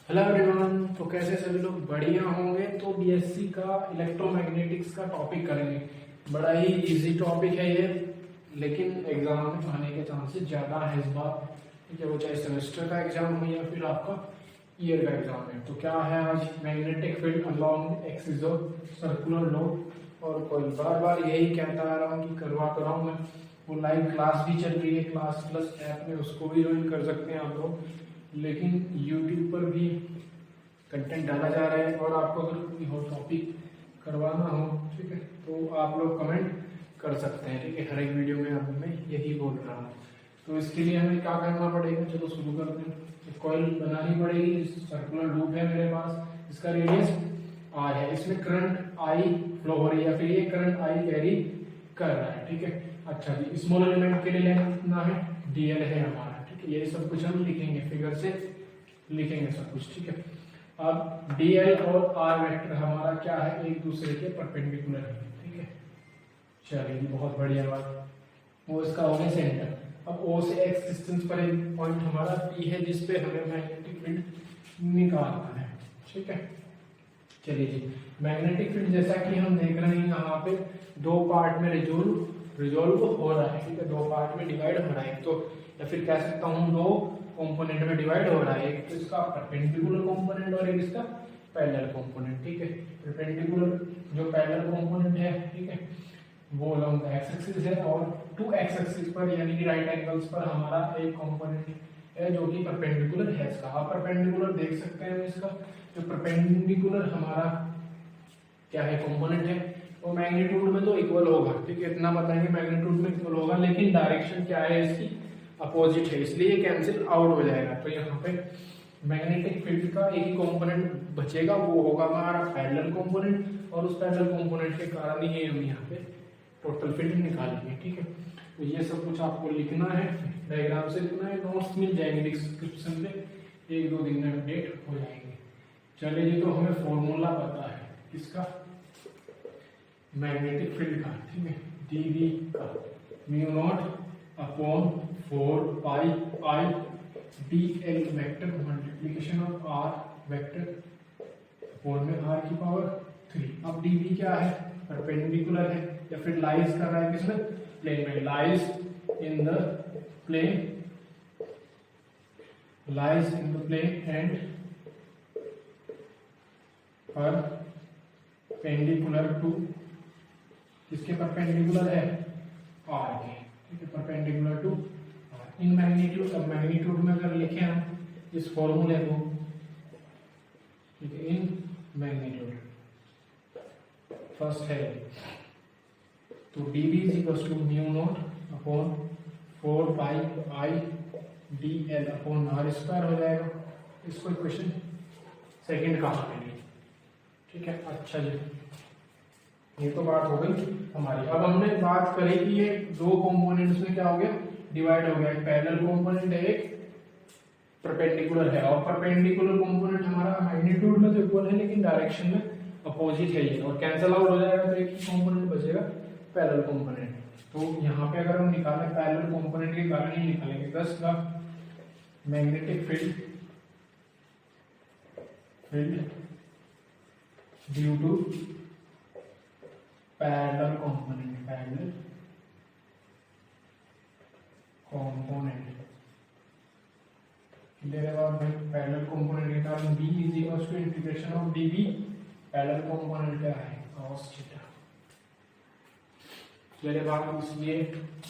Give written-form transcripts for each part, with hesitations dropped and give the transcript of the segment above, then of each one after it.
Hello everyone. तो कैसे सभी लोग बढ़िया होंगे। तो बीएससी का इलेक्ट्रोमैग्नेटिक्स का टॉपिक करेंगे। बड़ा ही इजी टॉपिक है ये, लेकिन एग्जाम में आने के चांसेस ज़्यादा है इस बार। ठीक है, वो चाहे सेमेस्टर का एग्जाम हो या फिर आपका ईयर का एग्जाम है। तो क्या है आज, magnetic field along axis of circular लो। और कोई बार बार यही कहता आ रहा हूँ कि करवा कर रहा हूँ मैं। वो लाइव क्लास भी चल रही है, क्लास प्लस ऐप में, उसको भी ज्वाइन कर सकते हैं आप लोग। लेकिन YouTube पर भी कंटेंट डाला जा रहा है। और आपको अगर कोई हो टॉपिक करवाना हो, ठीक है, तो आप लोग कमेंट कर सकते हैं। ठीक है, हर एक वीडियो में अब मैं यही बोल रहा हूँ। तो इसके लिए हमें क्या करना पड़ेगा, चलो शुरू करते हैं। एक कॉइल बनानी पड़ेगी, सर्कुलर लूप है मेरे पास, इसका रेडियस r है, इसमें करंट I फ्लो हो रही है, फिर ये करंट I कैरी कर रहा है। ठीक है, अच्छा जी, स्मॉल एलिमेंट के लिए लेंथ कितना है, dl है हमारा। ठीक है, ये सब कुछ हम लिखेंगे, फिगर से लिखेंगे सब कुछ। ठीक है, अब dl और r वेक्टर हमारा क्या है, एक दूसरे के परपेंडिकुलर है। ठीक है, चलिए बहुत बढ़िया बात। वो इसका हो गया सेंटर। अब O से x डिस्टेंस पर एक पॉइंट हमारा P है, जिसपे हमें मैग्नेटिक फील्ड निकालना है। ठीक है, चलिए जी, मैग्नेटिक फील्ड जैसा कि हम देख रहे हैं यहाँ पे दो पार्ट में रिजोल्व हो रहा है। ठीक है, दो पार्ट में डिवाइड हो रहा है। तो या फिर कह सकता हूँ दो कंपोनेंट में डिवाइड हो रहा है, एक तो इसका परपेंडिकुलर कंपोनेंट और एक इसका पैरेलल कंपोनेंट। ठीक है, परपेंडिकुलर जो पैरेलल कंपोनेंट है, ठीक है, वो अलोंग द एक्स एक्सिस है, और टू एक्स एक्सिस पर यानी कि राइट एंगल्स पर हमारा एक कंपोनेंट है जो कि परपेंडिकुलर है इसका। आप परपेंडिकुलर देख सकते हैं इसका, जो परपेंडिकुलर हमारा क्या है कंपोनेंट है, वो मैग्नीट्यूड में तो इक्वल होगा। ठीक है, इतना बताएंगे मैग्नीट्यूड में इक्वल होगा, लेकिन डायरेक्शन क्या है इसकी, अपोजिट है, इसलिए कैंसिल आउट हो जाएगा। तो यहाँ पे मैग्नेटिक फील्ड का एक ही कंपोनेंट बचेगा, वो होगा हमारा पैरेलल कंपोनेंट, और उस पैरेलल कंपोनेंट के कारण ही हम यहाँ पे टोटल फील्ड निकालेंगे। ठीक है, तो ये सब कुछ आपको लिखना है, डायग्राम से लिखना है, नोट्स मिल जाएंगे डिस्क्रिप्शन में, एक दो दिन में अपडेट हो जाएंगे। चलिए जी, तो हमें फॉर्मूला पता है किसका, मैग्नेटिक फील्ड का। ठीक है, dv का mu naught upon 4 pi I dl vector multiplication of r vector upon में r की पावर 3। अब dv क्या है, परपेंडिकुलर है या फिर लाइज कर रहा है किसमें, प्लेन में, lies in the plane, lies in the plane and perpendicular to, किसके परपेंडिकुलर है, r के। ठीक है, perpendicular to r in magnitude. अब मैग्नीट्यूड में अगर लिखें हम इस फॉर्मूले को, ठीक है, इन मैग्नीट्यूड फर्स्ट है, तो dv is equal to mu naught upon 4 pi I dl upon r square हो जाएगा। इसको इक्वेशन सेकंड कहा मैंने। ठीक है, अच्छा जी, ये तो बात हो गई हमारी। अब हमने बात करी कि ये दो कंपोनेंट्स में क्या हो गया, डिवाइड हो गया, एक पैरेलल कंपोनेंट है, एक परपेंडिकुलर है। और परपेंडिकुलर कंपोनेंट हमारा मैग्नीट्यूड में तो इक्वल है, लेकिन डायरेक्शन में अपोजिट है ये, और कैंसिल आउट हो जाएगा, तो एक ही कंपोनेंट बचेगा, पैरेलल कंपोनेंट। तो यहाँ पे अगर हम निकालें पैरेलल कंपोनेंट के कारण ही निकालेंगे, दस का magnetic field due to parallel component, parallel component मेरे बाद में पैरेलल कंपोनेंट के कारण b is equal to integration of dv, parallel component क्या है, cos थीटा। मेरे बाद इसलिए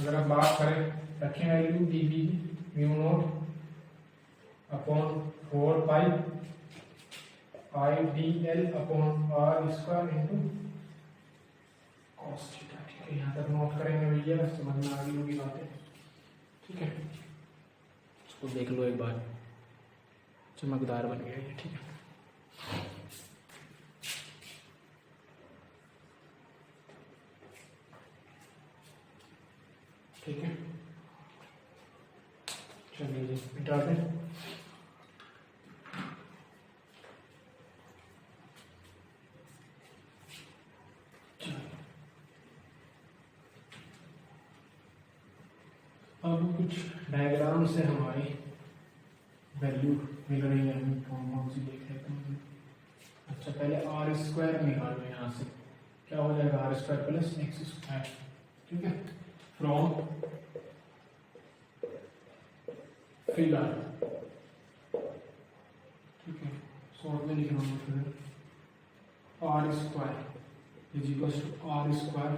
अगर हम बात करें, रखें value dv mu naught upon 4 pi I dl upon r square into cos theta. ठीक है, यहाँ तक नोट करेंगे भैया, समझ में आ गई होगी बातें। ठीक है, इसको देख लो एक बार, चमकदार बन गया ये। ठीक है, ठीक है, चलिए जी मिटा दें। अब कुछ डायग्राम से हमारी वैल्यू मिल रही है हमें, कौन कौन सी देख लेते हैं। अच्छा पहले आर स्क्वायर निकालो यहाँ से, क्या हो जाएगा R square plus X square, ठीक है, फ्रॉम फिगर, ठीक है, शॉर्ट में लिख रहा हूँ फिर R square is equal to R square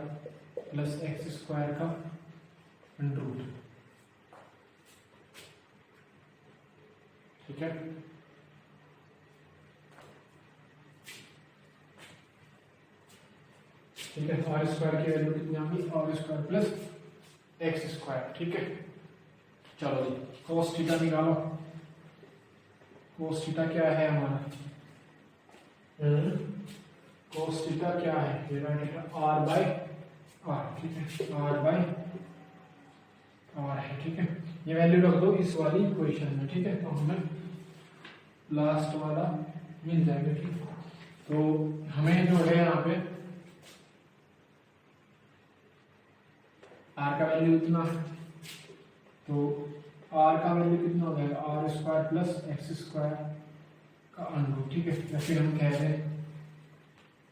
plus X square का अंडर रूट, ठीक है। ठीक है, आर स्क्वायर की वैल्यू कितनी आ गई, R square plus X square, ठीक है। चलो जी कोस थीटा निकालो, कोस थीटा क्या है हमारा, कोस थीटा क्या है, ये राइट आर बाय आर, ठीक है, आर बाय आर है, ठीक है। ये वैल्यू रख दो इस वाली इक्वेशन में, ठीक है, तो हमें लास्ट वाला मिल जाएगा, ठीक है। तो हमें जो है यहाँ पे आर का वैल्यू इतना है, तो आर का वैल्यू कितना हो जाएगा, R square plus X square का अंडर रूट, ठीक है। या फिर हम कह रहे हैं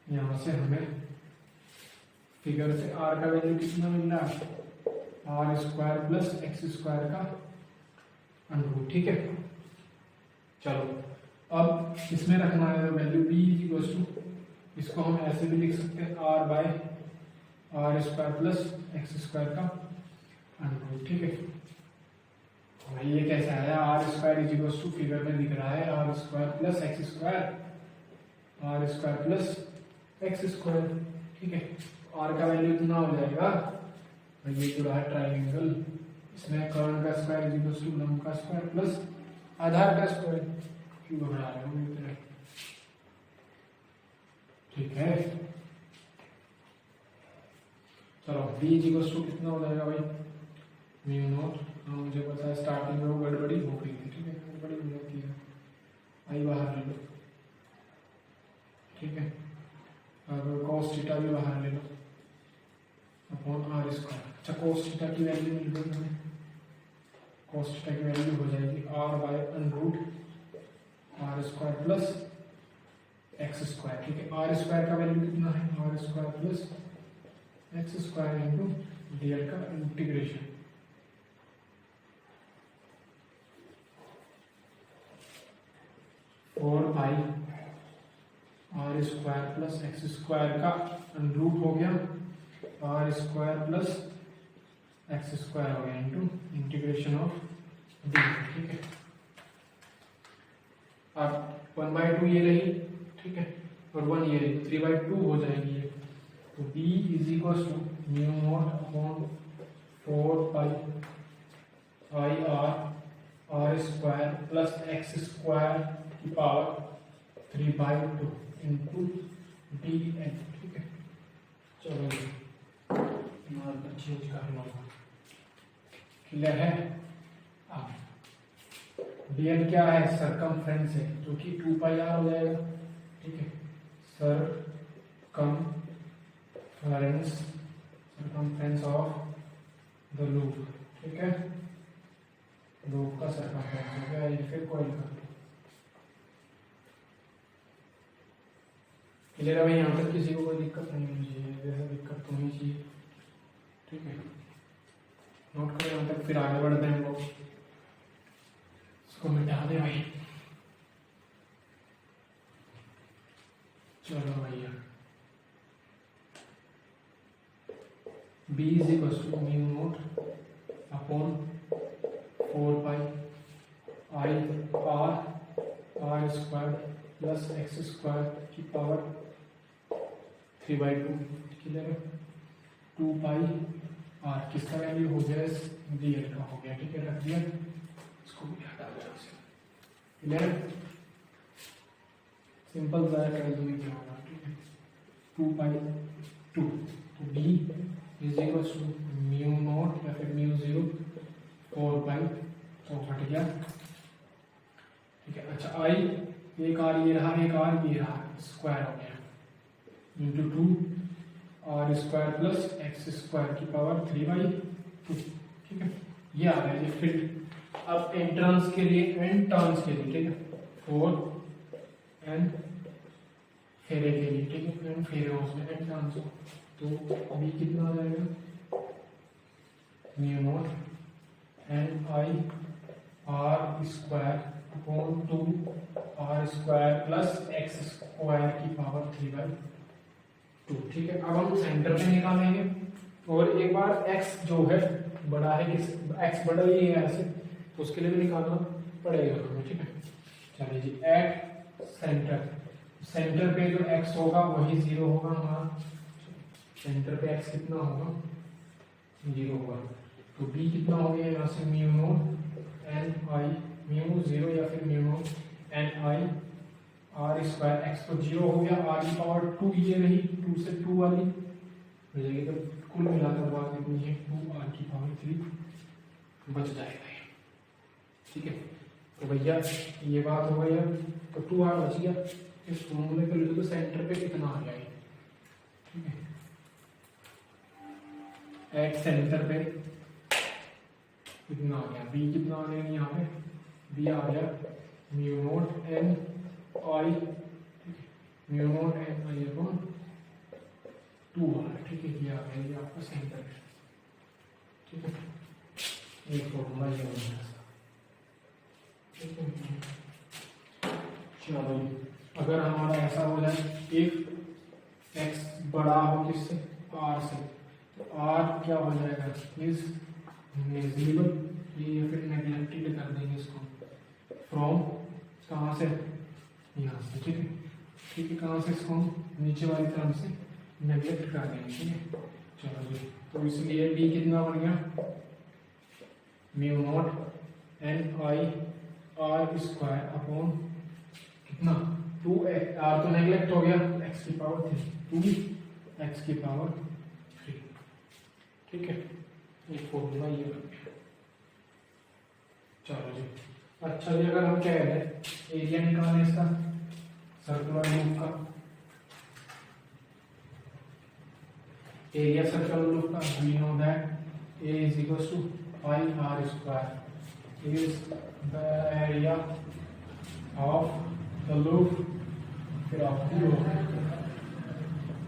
यहाँ से हमें फिगर से आर का वैल्यू कितना मिल रहा है, R square plus X square का अंडर रूट, ठीक है। चलो अब इसमें रखना है वैल्यू बी इक्वल टू, इसको हम ऐसे भी लिख सकते हैं R by R square plus X square का अंडर रूट, ठीक है। भाई ये कैसा है, R square is equal to figure में दिख रहा है R square plus X square, R square plus X square, ठीक है। आर का वैल्यू इतना हो जाएगा, ये जो रहा ट्राइंगल, इसमें कर्ण का स्क्वायर इज इक्वल टू लंब का स्क्वायर प्लस आधार का स्क्वायर, क्यों घबरा रहे हो इतना, ठीक है। चलो बी इज इक्वल टू कितना हो जाएगा भाई, म्यू नॉट, मुझे पता है स्टार्टिंग में वो गड़बड़ी हो गई थी, ठीक है, गड़बड़ी हो जाती है, आई बाहर ले लो, ठीक है, और कॉस थीटा भी बाहर ले लो अपॉन आर स्क्वायर। अच्छा कॉस थीटा की वैल्यू मिल गई हमें, कॉस थीटा की वैल्यू हो जाएगी R by under root R square plus X square, ठीक है। आर स्क्वायर का वैल्यू कितना है, R square plus X square into DL का integration, four by R square plus X square का अंडर रूट हो गया R square plus X square हो गया इंटू इंटीग्रेशन ऑफ डी, ठीक है। अब 1/2 ये रही, ठीक है, और 1 ये रही, 3/2 हो जाएगी ये, तो b is equal to mu naught upon 4 pi I R square plus X square की पावर 3/2 इंटू डी एन, ठीक है। चलो मार्कर चेंज कर लो, क्लियर है। अब डी एन क्या है, सरकमफ्रेंस है, जो कि 2πr हो जाएगा, ठीक है, सरकमफ्रेंस ऑफ द लूप, ठीक है, लूप का सरकमफ्रेंस हो गया, ये फिर कॉइल का, क्लियर है भाई। यहाँ तक किसी को कोई दिक्कत नहीं होनी चाहिए, जैसे दिक्कत तो नहीं चाहिए, ठीक है, नोट करें यहाँ तक, फिर आगे बढ़ते हैं हम लोग, इसको मिटा दे भाई। चलो भैया b is equal to mu naught upon 4 pi I R square plus X square की पावर 3/2, क्लियर है, 2 पाई आर किसका वैल्यू हो गया, डीएल का हो गया, ठीक है, रख दिया, इसको भी हटा दो, क्लियर, सिंपल ज़ाया कर दूंगी क्या होगा, ठीक है, 2/2, तो d is equal to mu naught या फिर म्यू 0 4 पाई, तो हट गया, ठीक है। अच्छा आई एक आर ये रहा, एक आर ये रहा, स्क्वायर हो गया into 2 R square plus X square की पावर 3/2, ठीक है, ये आ रहा है, ये फील्ड अब एंट्रेंस के लिए एंड टर्न्स के लिए, ठीक है, 4 एंड फेरे के लिए, ठीक है, एंड फेरे उसमें एंड टर्न्स हो, तो बी कितना आ जाएगा, mu naught N I R square upon 2 R square plus X square की पावर 3/2, ठीक है। अब हम सेंटर पे निकालेंगे, और एक बार x जो है बड़ा है, किस x बड़ा ही है ऐसे, तो उसके लिए भी निकालना पड़ेगा हमें, ठीक है। चलिए जी, एट सेंटर, सेंटर पे जो x होगा वही 0 होगा हमारा, सेंटर पे x कितना होगा, 0 होगा, तो b कितना हो गया यहाँ से, mu naught N I, mu 0 या फिर mu naught N I R square, x तो 0 हो गया, आर की पावर 2 ये रही, 2 से 2 वाली हो जाएगी, तो कुल मिलाकर बात कितनी है, 2 आर की पावर 3 बच जाएगा, ठीक है। तो भैया ये बात हो गई, तो 2 आर बच गया, इस फॉर्मूले के लिए तो सेंटर पे कितना आ जाएगा, ठीक है। एट सेंटर पे कितना आ गया, बी कितना आ गया यहाँ पे, बी आ गया mu naught N I, mu naught N I upon 2 R, ठीक है, ये आ गया, ये आपका सेंटर है, ठीक है। एक फॉर्मूला ये हो गया, ठीक है। चलो, अगर हमारा ऐसा हो जाए, एक एक्स बड़ा हो किससे, आर से, तो आर क्या हो जाएगा, इज नेग्लिजिबल, ये फिर नेग्लेक्टेड कर देंगे इसको, फ्रॉम कहाँ से, यहाँ से, ठीक है, ठीक है, कहाँ से, इसको नीचे वाली तरफ से नेग्लेक्ट कर देंगे, ठीक है। चलो जी, तो इसलिए बी कितना बन गया, mu naught N I R square upon कितना, 2 आर तो नेग्लेक्ट हो गया, एक्स की पावर 3, 2 एक्स की पावर 3, ठीक है। ये फॉर्मूला ये बन गया। चलो जी, अच्छा जी, अगर हम कह रहे हैं एरिया निकालें इसका सर्कुलर लूप का, एरिया सर्कुलर लूप का, we know that A is equal to pi R square is the area of the loop, फिर ऑफ द लूप,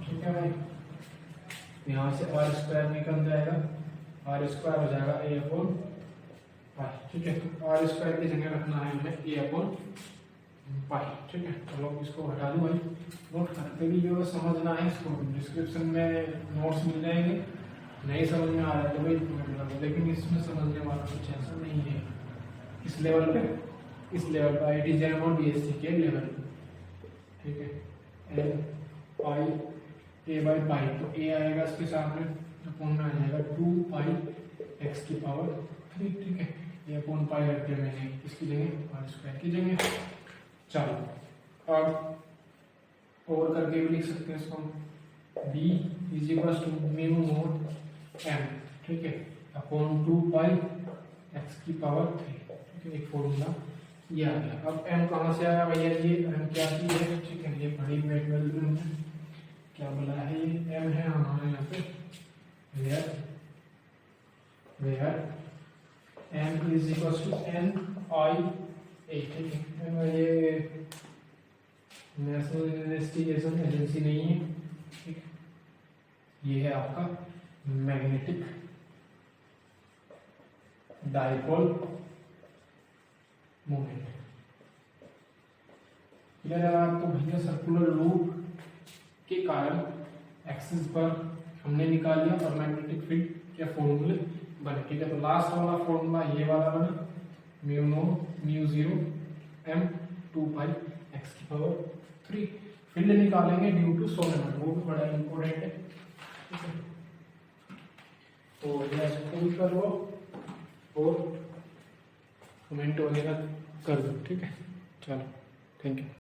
ठीक है भाई। यहाँ से आर स्क्वायर निकल जाएगा, आर स्क्वायर हो जाएगा ए अपॉन पाई, ठीक है। तो आर स्क्वायर की जगह रखना है हमें ए अपॉन पाई, ठीक है। चलो इसको हटा दो भाई, नोट करते भी जो समझना है इसको डिस्क्रिप्शन में नोट्स मिल जाएंगे, नहीं समझ में आ रहा है तो भाई, लेकिन इसमें समझने वाला कुछ ऐसा नहीं है इस लेवल पे, इस लेवल पे IIT JAM और BSc के लेवल पे, ठीक है। N pi A by pi, तो ए आएगा इसके सामने, अपॉन में आ जाएगा 2 पाई एक्स की पावर 3, ठीक है। ये अपॉन पाई रख दिया मैंने इसकी जगह, आर स्क्वायर की जगह। चलो अब और करके भी लिख सकते हैं इसको, B is equal to mu naught M, ठीक है, अपॉन 2 पाई एक्स की पावर 3, ठीक है। एक फॉर्मूला ये आ गया। अब एम कहाँ से आया भैया, ये एम क्या चीज है, ठीक है, ये बड़ी वैल्यू है, क्या बोला है, ये एम है हमारे यहाँ पे, where M is equal to N I A, ठीक है। ये नेशनल इन्वेस्टिगेशन एजेंसी नहीं है, ठीक, ये है आपका मैग्नेटिक डाइपोल मोमेंट। क्लियर है आपको भैया, सर्कुलर लूप के कारण एक्सिस पर हमने निकाल लिया और मैग्नेटिक फील्ड के फॉर्मूले बने, ठीक है। तो लास्ट वाला फॉर्मूला ये वाला बना, mu no mu 0 M 2 pi X की पावर 3, फील्ड निकालेंगे ड्यू टू सोलेनोइड, वो भी बड़ा इंपॉर्टेंट है, ठीक है। तो ये स्कूल कर लो और कमेंट वगैरह कर दो, ठीक है। चलो, थैंक यू।